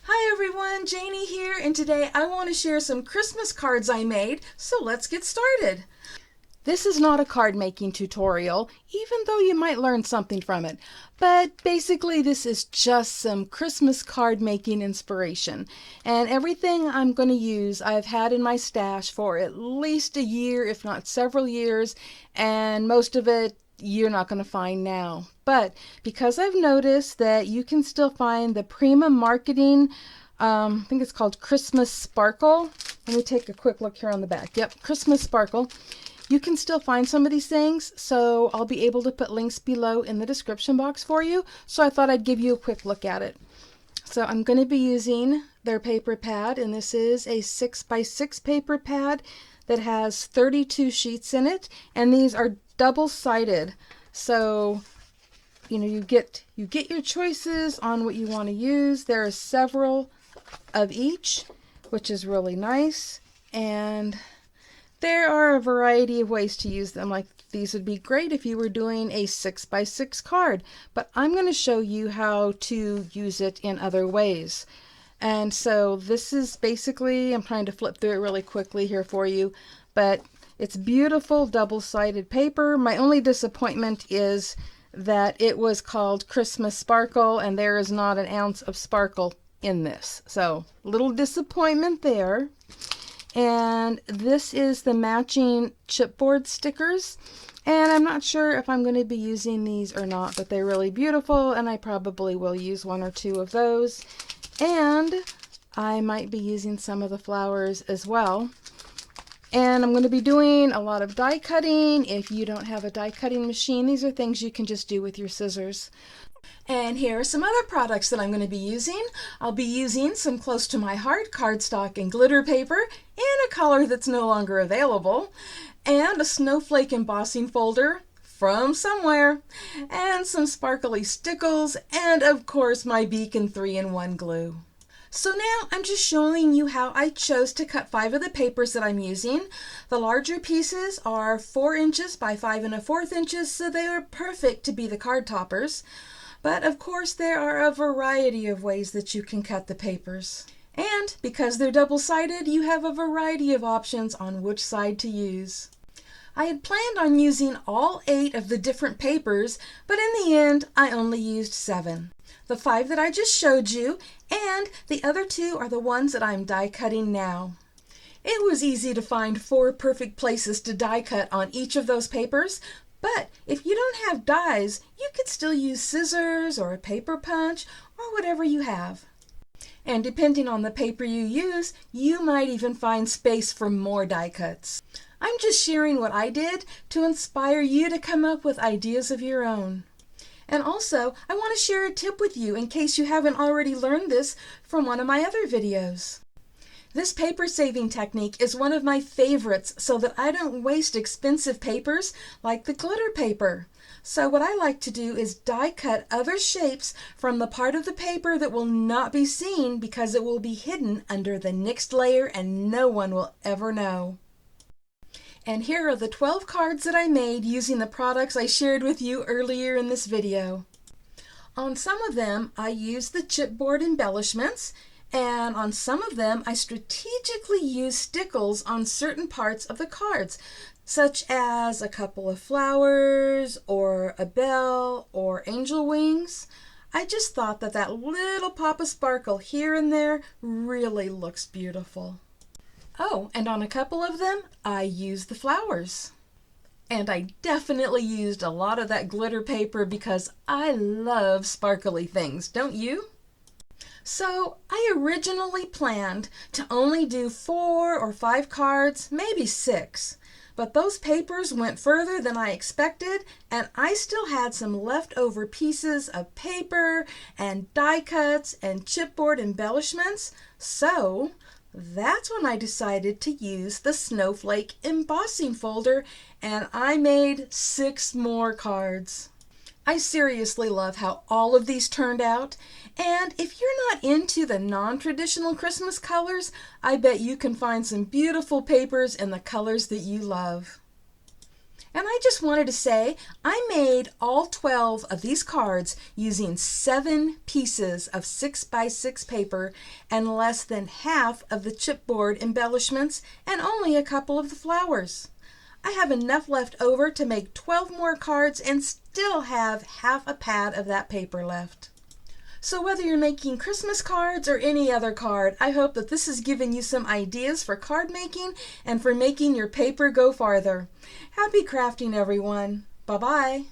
Hi everyone, Janie here, and today I want to share some Christmas cards I made, so let's get started. This is not a card making tutorial, even though you might learn something from it. But basically this is just some Christmas card making inspiration. And everything I'm going to use I've had in my stash for at least a year, if not several years, and most of it you're not going to find now. But because I've noticed that you can still find the Prima marketing, I think it's called Christmas Sparkle. Let me take a quick look here on the back. Yep, Christmas Sparkle. You can still find some of these things, so I'll be able to put links below in the description box for you. So I thought I'd give you a quick look at it. So I'm going to be using their paper pad, and this is a 6x6 paper pad that has 32 sheets in it, and these are double-sided. So you get your choices on what you want to use. There are several of each, which is really nice, and there are a variety of ways to use them. Like these would be great if you were doing a 6x6 card, but I'm going to show you how to use it in other ways. And so this is basically, I'm trying to flip through it really quickly here for you, but it's beautiful double-sided paper. My only disappointment is that it was called Christmas Sparkle and there is not an ounce of sparkle in this. So little disappointment there. And this is the matching chipboard stickers, and I'm not sure if I'm going to be using these or not, but they're really beautiful and I probably will use one or two of those, and I might be using some of the flowers as well. And I'm going to be doing a lot of die cutting. If you don't have a die cutting machine, these are things you can just do with your scissors. And here are some other products that I'm going to be using. I'll be using some close to my heart cardstock and glitter paper in a color that's no longer available, and a snowflake embossing folder from somewhere, and some sparkly stickles, and of course my Beacon 3-in-1 glue. So now I'm just showing you how I chose to cut 5 of the papers that I'm using. The larger pieces are 4 inches by 5 1/4 inches, so they are perfect to be the card toppers. But of course there are a variety of ways that you can cut the papers. And because they're double-sided, you have a variety of options on which side to use. I had planned on using all 8 of the different papers, but in the end I only used 7. The 5 that I just showed you, and the other 2 are the ones that I'm die cutting now. It was easy to find 4 perfect places to die cut on each of those papers, but if you don't have dies, you could still use scissors or a paper punch or whatever you have. And depending on the paper you use, you might even find space for more die cuts. I'm just sharing what I did to inspire you to come up with ideas of your own. And also, I want to share a tip with you in case you haven't already learned this from one of my other videos. This paper saving technique is one of my favorites so that I don't waste expensive papers like the glitter paper. So what I like to do is die cut other shapes from the part of the paper that will not be seen because it will be hidden under the next layer and no one will ever know. And here are the 12 cards that I made using the products I shared with you earlier in this video. On some of them I used the chipboard embellishments, and on some of them I strategically used stickles on certain parts of the cards, such as a couple of flowers or a bell or angel wings. I just thought that that little pop of sparkle here and there really looks beautiful. Oh, and on a couple of them I used the flowers. And I definitely used a lot of that glitter paper because I love sparkly things, don't you? So I originally planned to only do 4 or 5 cards, maybe 6. But those papers went further than I expected, and I still had some leftover pieces of paper and die cuts and chipboard embellishments. So that's when I decided to use the snowflake embossing folder, and I made 6 more cards. I seriously love how all of these turned out, and if you're not into the non-traditional Christmas colors, I bet you can find some beautiful papers in the colors that you love. And I just wanted to say I made all 12 of these cards using 7 pieces of 6x6 paper and less than half of the chipboard embellishments and only a couple of the flowers. I have enough left over to make 12 more cards and still have half a pad of that paper left. So whether you're making Christmas cards or any other card, I hope that this has given you some ideas for card making and for making your paper go farther. Happy crafting, everyone. Bye-bye.